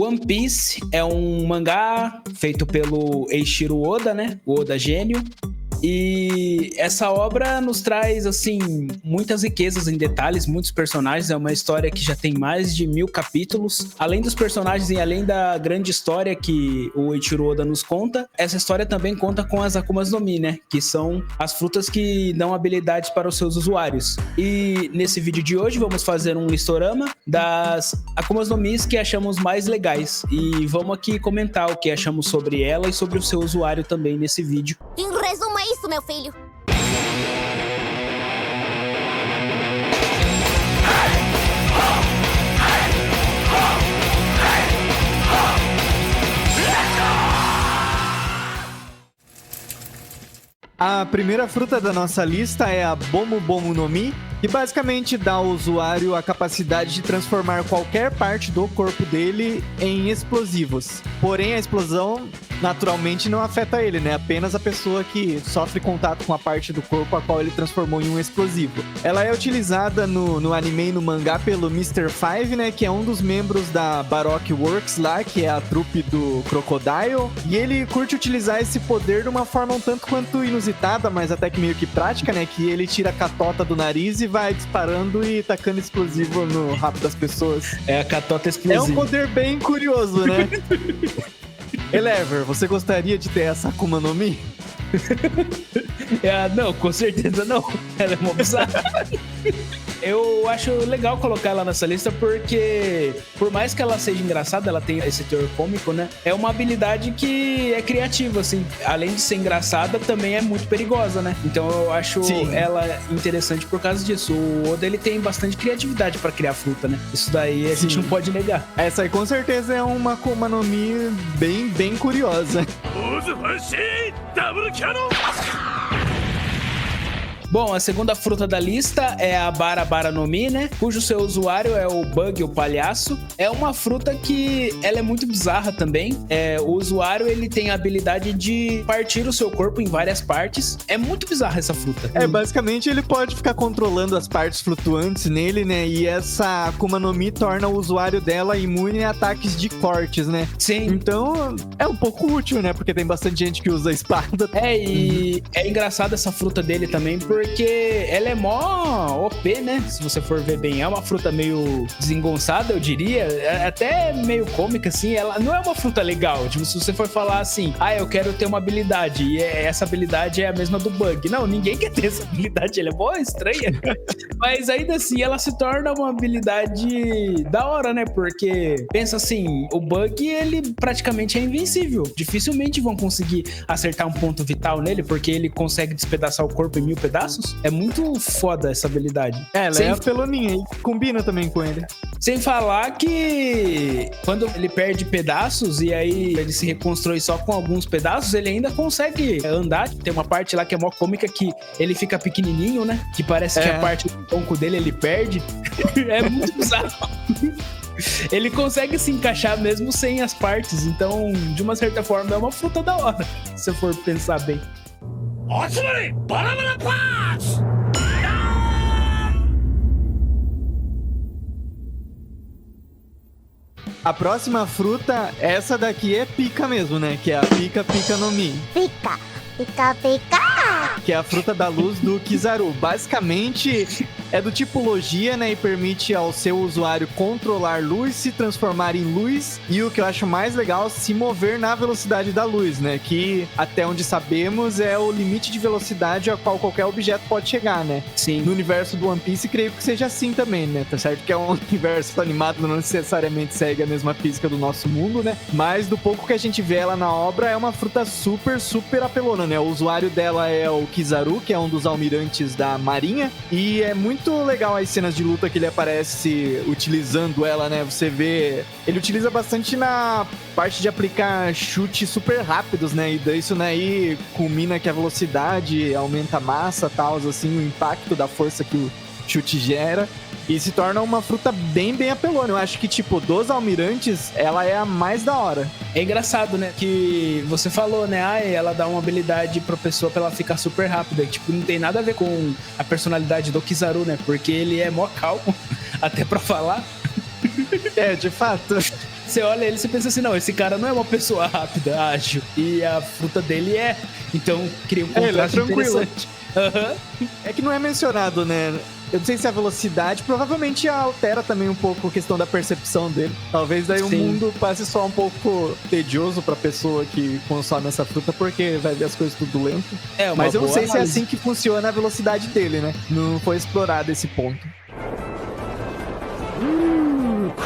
One Piece é um mangá feito pelo Eiichiro Oda, né? O Oda Gênio. E essa obra nos traz, assim, muitas riquezas em detalhes, muitos personagens. É uma história que já tem mais de 1000 capítulos. Além dos personagens e além da grande história que o Eiichiro Oda nos conta, essa história também conta com as Akumas no Mi, né? Que são as frutas que dão habilidades para os seus usuários. E nesse vídeo de hoje vamos fazer um listorama das Akumas no Mi que achamos mais legais. E vamos aqui comentar o que achamos sobre ela e sobre o seu usuário também nesse vídeo. Em resumo, é isso, meu filho. A primeira fruta da nossa lista é a Bomu Bomu no Mi, que basicamente dá ao usuário a capacidade de transformar qualquer parte do corpo dele em explosivos. Porém, a explosão naturalmente não afeta ele, né? Apenas a pessoa que sofre contato com a parte do corpo a qual ele transformou em um explosivo. Ela é utilizada no anime e no mangá pelo Mr. Five, né? Que é um dos membros da Baroque Works lá, que é a trupe do Crocodile. E ele curte utilizar esse poder de uma forma um tanto quanto inusitada, mas até que meio que prática, né? Que ele tira a catota do nariz e vai disparando e tacando explosivo no rabo das pessoas. É a catota explosiva. É um poder bem curioso, né? Elever, você gostaria de ter essa Akuma no Mi? Não, com certeza não. Ela é uma bizarra. Eu acho legal colocar ela nessa lista porque, por mais que ela seja engraçada, ela tem esse teor cômico, né? É uma habilidade que é criativa, assim. Além de ser engraçada, também é muito perigosa, né? Então eu acho ela interessante por causa disso. O Oda, ele tem bastante criatividade pra criar fruta, né? Isso daí a gente não pode negar. Essa aí com certeza é uma Akuma no Mi bem curiosa. Bom, a segunda fruta da lista é a Bara Bara no Mi, né? Cujo seu usuário é o Bug, o palhaço. É uma fruta que ela é muito bizarra também. O usuário, ele tem a habilidade de partir o seu corpo em várias partes. É muito bizarra essa fruta. Basicamente ele pode ficar controlando as partes flutuantes nele, né? E essa Akuma no Mi torna o usuário dela imune a ataques de cortes, né? Sim. Então é um pouco útil, né? Porque tem bastante gente que usa espada. E é engraçado essa fruta dele também, porque ela é mó OP, né? Se você for ver bem, é uma fruta meio desengonçada, eu diria. Até meio cômica, assim. Ela não é uma fruta legal. Tipo, se você for falar assim, eu quero ter uma habilidade, e essa habilidade é a mesma do Bug. Não, ninguém quer ter essa habilidade. Ela é mó estranha. Mas ainda assim, ela se torna uma habilidade da hora, né? Porque, pensa assim, o Bug, ele praticamente é invencível. Dificilmente vão conseguir acertar um ponto vital nele, porque ele consegue despedaçar o corpo em 1000 pedaços. É muito foda essa habilidade. Ela é apeloninha e combina também com ele. Sem falar que quando ele perde pedaços e aí ele se reconstrói só com alguns pedaços, ele ainda consegue andar. Tem uma parte lá que é mó cômica que ele fica pequenininho, né? Que parece que a parte do tronco dele ele perde. É muito bizarro. Ele consegue se encaixar mesmo sem as partes. Então, de uma certa forma, é uma fruta da hora, se eu for pensar bem. A próxima fruta, essa daqui é pica mesmo, né? Que é a Pika Pika no Mi. Pica, pica, pica. Que é a fruta da luz do Kizaru. Basicamente, é do tipo logia, né? E permite ao seu usuário controlar luz, se transformar em luz. E o que eu acho mais legal, se mover na velocidade da luz, né? Que, até onde sabemos, é o limite de velocidade a qual qualquer objeto pode chegar, né? Sim. No universo do One Piece, creio que seja assim também, né? Tá certo que é um universo animado, não necessariamente segue a mesma física do nosso mundo, né? Mas do pouco que a gente vê ela na obra, é uma fruta super apelona, né? O usuário dela é o Kizaru, que é um dos almirantes da marinha. E é muito legal as cenas de luta que ele aparece utilizando ela, né? Você vê... Ele utiliza bastante na parte de aplicar chutes super rápidos, né? E isso daí culmina que a velocidade aumenta a massa e tal, assim, o impacto da força que o chute gera. E se torna uma fruta bem apelona. Eu acho que, tipo, dos almirantes, ela é a mais da hora. É engraçado, né? Que você falou, né? Ela dá uma habilidade pra pessoa pra ela ficar super rápida. Tipo, não tem nada a ver com a personalidade do Kizaru, né? Porque ele é mó calmo, até pra falar. É, de fato. Você olha ele e você pensa assim, não, esse cara não é uma pessoa rápida, ágil. E a fruta dele é. Então cria um ele é contraste tranquilo. interessante. Aham. É que não é mencionado, né? Eu não sei se a velocidade provavelmente altera também um pouco a questão da percepção dele. Talvez daí o Sim. mundo passe só um pouco tedioso pra pessoa que consome essa fruta, porque vai ver as coisas tudo lento. É uma Mas eu não boa sei se é análise. assim que funciona a velocidade dele, né? Não foi explorado esse ponto.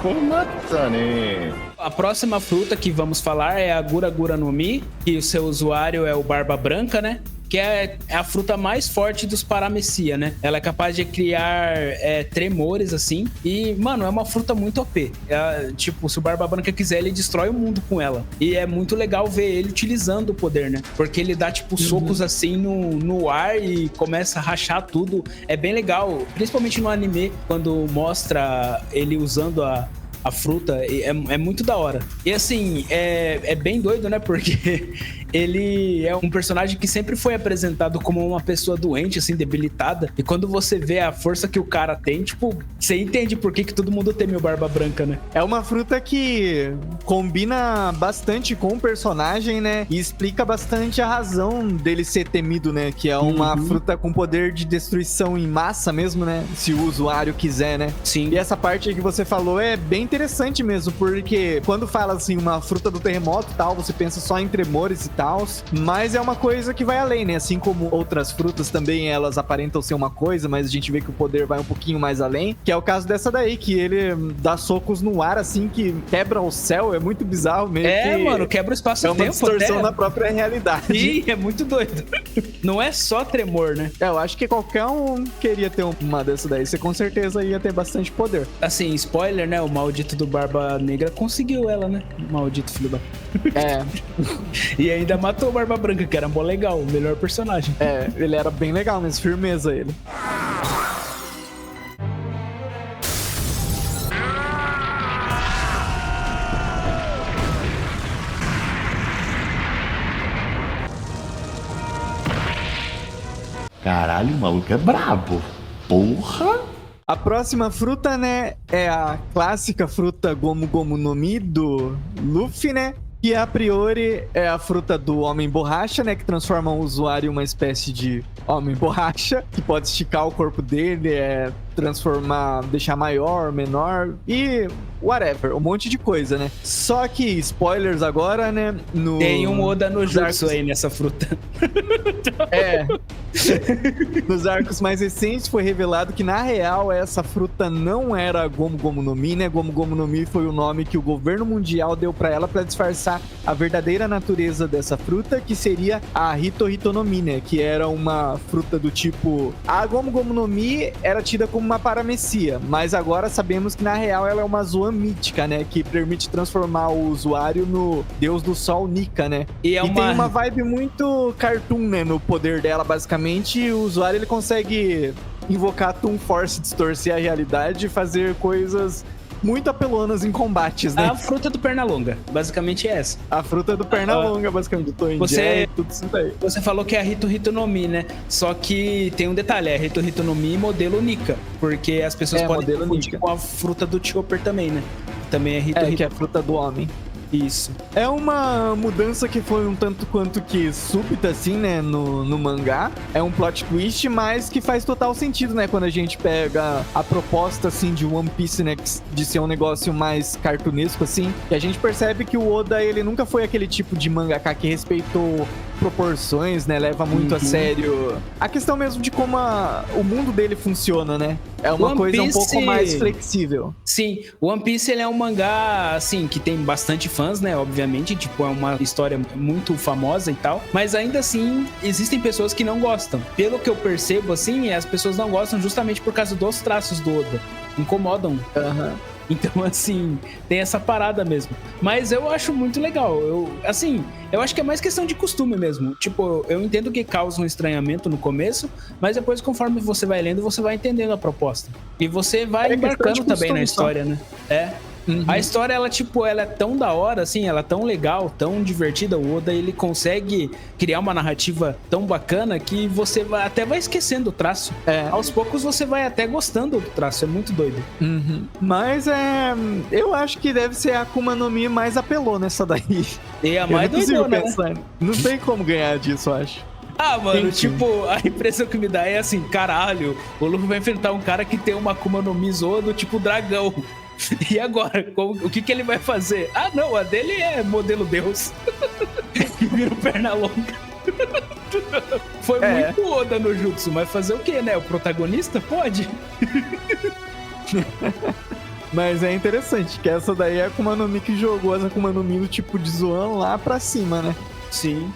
困ったね。 A próxima fruta que vamos falar é a Gura Gura no Mi, que o seu usuário é o Barba Branca, né? Que é a fruta mais forte dos Paramecia, né? Ela é capaz de criar tremores, assim. E, mano, é uma fruta muito OP. Tipo, se o Barba Branca quiser, ele destrói o mundo com ela. E é muito legal ver ele utilizando o poder, né? Porque ele dá, tipo, socos assim no ar e começa a rachar tudo. É bem legal, principalmente no anime, quando mostra ele usando a fruta, é muito da hora. E assim, é bem doido, né? Porque ele é um personagem que sempre foi apresentado como uma pessoa doente, assim, debilitada. E quando você vê a força que o cara tem, tipo, você entende por que todo mundo teme o Barba Branca, né? É uma fruta que combina bastante com o personagem, né? E explica bastante a razão dele ser temido, né? Que é uma fruta com poder de destruição em massa mesmo, né? Se o usuário quiser, né? Sim. E essa parte aí que você falou é bem interessante mesmo, porque quando fala assim, uma fruta do terremoto e tal, você pensa só em tremores e tal, mas é uma coisa que vai além, né? Assim como outras frutas também, elas aparentam ser uma coisa, mas a gente vê que o poder vai um pouquinho mais além, que é o caso dessa daí, que ele dá socos no ar, assim, que quebra o céu, é muito bizarro mesmo. Mano, quebra o É espaço-tempo. uma distorção até. na própria realidade. Sim, é muito doido. Não é só tremor, né? Eu acho que qualquer um queria ter uma dessa daí, você com certeza ia ter bastante poder. Assim, spoiler, né? O maldito do Barba Negra conseguiu ela, né? Maldito filho da... É, E ainda matou o Barba Branca, que era mó legal, o melhor personagem. ele era bem legal, mas firmeza ele. Caralho, o maluco é brabo. Porra! A próxima fruta, né, é a clássica fruta Gomu Gomu no Mi do Luffy, né? Que a priori é a fruta do Homem Borracha, né? Que transforma o usuário em uma espécie de Homem Borracha, que pode esticar o corpo dele, transformar, deixar maior, menor e whatever, um monte de coisa, né? Só que, spoilers agora, né? Tem um Oda no jutsu arcos- aí nessa fruta. Nos arcos mais recentes foi revelado que, na real, essa fruta não era Gomu Gomu no Mi, né? Gomu Gomu no Mi foi o nome que o governo mundial deu pra ela pra disfarçar a verdadeira natureza dessa fruta, que seria a Hito Hito no Mi, né? Que era uma fruta do tipo... A Gomu Gomu no Mi era tida como uma paramecia, mas agora sabemos que, na real, ela é uma zoan mítica, né? Que permite transformar o usuário no deus do sol Nika, né? E E tem uma vibe muito cartoon, né, no poder dela, basicamente. O usuário, ele consegue invocar a Toon Force, distorcer a realidade e fazer coisas muito apelonas em combates, né? A fruta do Pernalonga, basicamente é essa. A fruta do Pernalonga, basicamente, do Tom Você- Jerry, tudo isso daí. Você falou que é a Hito Hito no Mi, né? Só que tem um detalhe, é a Hito Hito no Mi modelo Nika, porque as pessoas podem modelo confundir Nika. com a fruta do Chopper também, né? Também é Hito Hito. Que é a fruta do homem. Isso. É uma mudança que foi um tanto quanto que súbita, assim, né, no mangá. É um plot twist, mas que faz total sentido, né, quando a gente pega a proposta, assim, de One Piece, né, de ser um negócio mais cartunesco, assim. E a gente percebe que o Oda, ele nunca foi aquele tipo de mangaka que respeitou proporções, né, leva muito a sério a questão mesmo de como o mundo dele funciona, né. É uma One coisa um Piece- pouco mais flexível. Sim, o One Piece ele é um mangá, assim, que tem bastante fãs, né? Obviamente, tipo, é uma história muito famosa e tal. Mas ainda assim, existem pessoas que não gostam. Pelo que eu percebo, assim, as pessoas não gostam justamente por causa dos traços do Oda. Incomodam. Aham. Então, assim, tem essa parada mesmo. Mas eu acho muito legal. Eu acho que é mais questão de costume mesmo. Tipo, eu entendo que causa um estranhamento no começo, mas depois, conforme você vai lendo, você vai entendendo a proposta. E você vai É questão embarcando de também na costume só. história, né? É. A história, ela, tipo, ela é tão da hora, assim, ela é tão legal, tão divertida. O Oda, ele consegue criar uma narrativa tão bacana que você até vai esquecendo o traço. Aos poucos você vai até gostando do traço, é muito doido. Mas eu acho que deve ser a Akuma no Mi mais apelou nessa daí. E a Eu mais não consigo doidona, né? pensar. Não tem como ganhar disso, eu acho. Ah, mano, Enfim. tipo, a impressão que me dá é assim, caralho, o Luffy vai enfrentar um cara que tem uma Akuma no Mi Zoa do tipo dragão. E agora, o que ele vai fazer? Ah, não, a dele é modelo Deus. Que vira perna longa. Foi muito Oda no Jutsu, mas fazer o quê, né? O protagonista? Pode. Mas é interessante, que essa daí é a Akuma no Mi que jogou as Akuma no Mi do tipo de Zoan lá pra cima, né? Sim.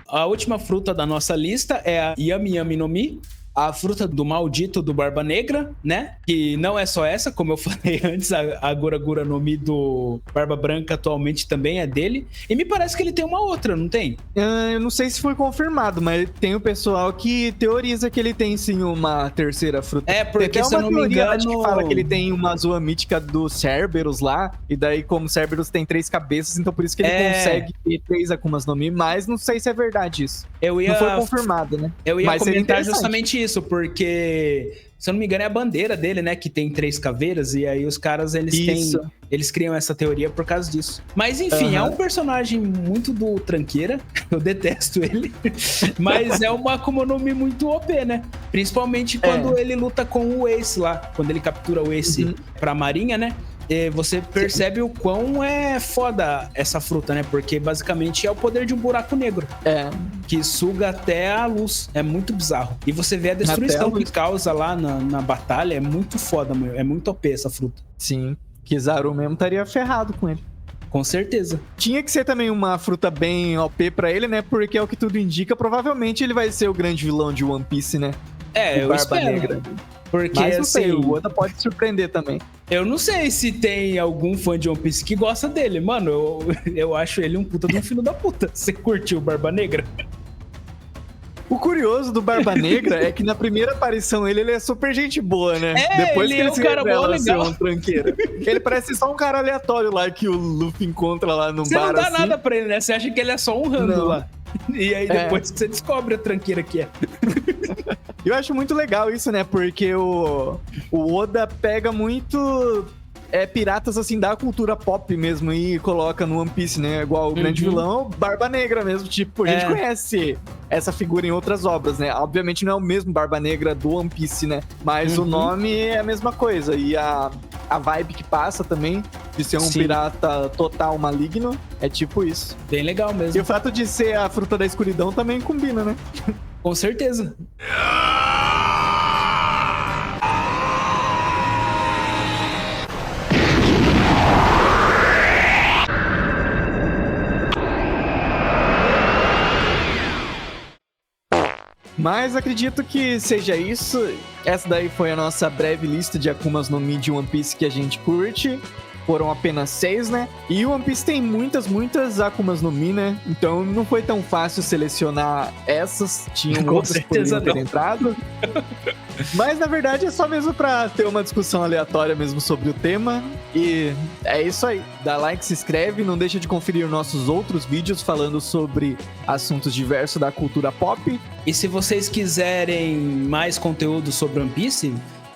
A última fruta da nossa lista é a Yami Yami no Mi, a fruta do maldito do Barba Negra, né? Que não é só essa, como eu falei antes, a Gura Gura no Mi do Barba Branca atualmente também é dele. E me parece que ele tem uma outra, não tem? Eu não sei se foi confirmado, mas tem o pessoal que teoriza que ele tem sim uma terceira fruta. É, porque tem até se eu uma não me teoria engano... que fala que ele tem uma zoa mítica do Cerberus lá, e daí como Cerberus tem 3 cabeças, então por isso que ele consegue ter 3 Akumas no Mi, mas não sei se é verdade isso. Não foi confirmado, né? Eu ia mas seria comentar interessante. justamente isso, porque, se eu não me engano, é a bandeira dele, né? Que tem 3 caveiras, e aí os caras, eles criam essa teoria por causa disso. Mas, enfim, é um personagem muito do tranqueira, eu detesto ele, mas é uma Akuma no Mi muito OP, né? Principalmente quando ele luta com o Ace lá, quando ele captura o Ace pra marinha, né? E você percebe o quão é foda essa fruta, né? Porque basicamente é o poder de um buraco negro. Que suga até a luz. É muito bizarro. E você vê a destruição que causa lá na batalha. É muito foda, mano. É muito OP essa fruta. Sim. Kizaru mesmo estaria ferrado com ele. Com certeza. Tinha que ser também uma fruta bem OP pra ele, né? Porque é o que tudo indica. Provavelmente ele vai ser o grande vilão de One Piece, né? Eu Barba espero. Negra. Porque, mas não assim, sei, o Oda pode surpreender também. Eu não sei se tem algum fã de One Piece que gosta dele. Mano, eu acho ele um puta de um filho da puta. Você curtiu o Barba Negra? O curioso do Barba Negra é que na primeira aparição ele é super gente boa, né? Depois ele que ele é se um cara mó revela ser legal. um tranqueiro. Ele parece só um cara aleatório lá que o Luffy encontra lá no Você bar, não dá assim. nada pra ele, né? Você acha que ele é só um rando Não. lá. E aí depois que você descobre a tranqueira que é. Eu acho muito legal isso, né? Porque o Oda pega muito piratas, assim, da cultura pop mesmo e coloca no One Piece, né? Igual o grande vilão, Barba Negra mesmo. Tipo, a gente conhece essa figura em outras obras, né? Obviamente não é o mesmo Barba Negra do One Piece, né? Mas o nome é a mesma coisa. E a vibe que passa também, de ser um pirata total maligno, é tipo isso. Bem legal mesmo. E o fato de ser a fruta da escuridão também combina, né? Com certeza. Mas acredito que seja isso. Essa daí foi a nossa breve lista de Akumas no Mi de One Piece que a gente curte. Foram apenas 6, né? E o One Piece tem muitas Akumas no Mi, né? Então não foi tão fácil selecionar essas. Tinham Com outras que poderiam certeza ter não. entrado. Mas na verdade é só mesmo pra ter uma discussão aleatória mesmo sobre o tema. E é isso aí. Dá like, se inscreve, não deixa de conferir nossos outros vídeos falando sobre assuntos diversos da cultura pop. E se vocês quiserem mais conteúdo sobre One Piece,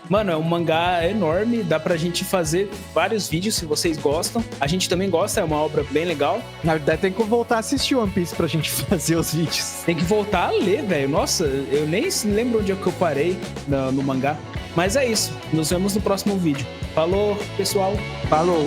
mano, é um mangá enorme, dá pra gente fazer vários vídeos se vocês gostam. A gente também gosta, é uma obra bem legal. Na verdade tem que voltar a assistir One Piece pra gente fazer os vídeos. Tem que voltar a ler, velho. Nossa, eu nem lembro onde é que eu parei no mangá. Mas é isso, nos vemos no próximo vídeo. Falou, pessoal. Falou!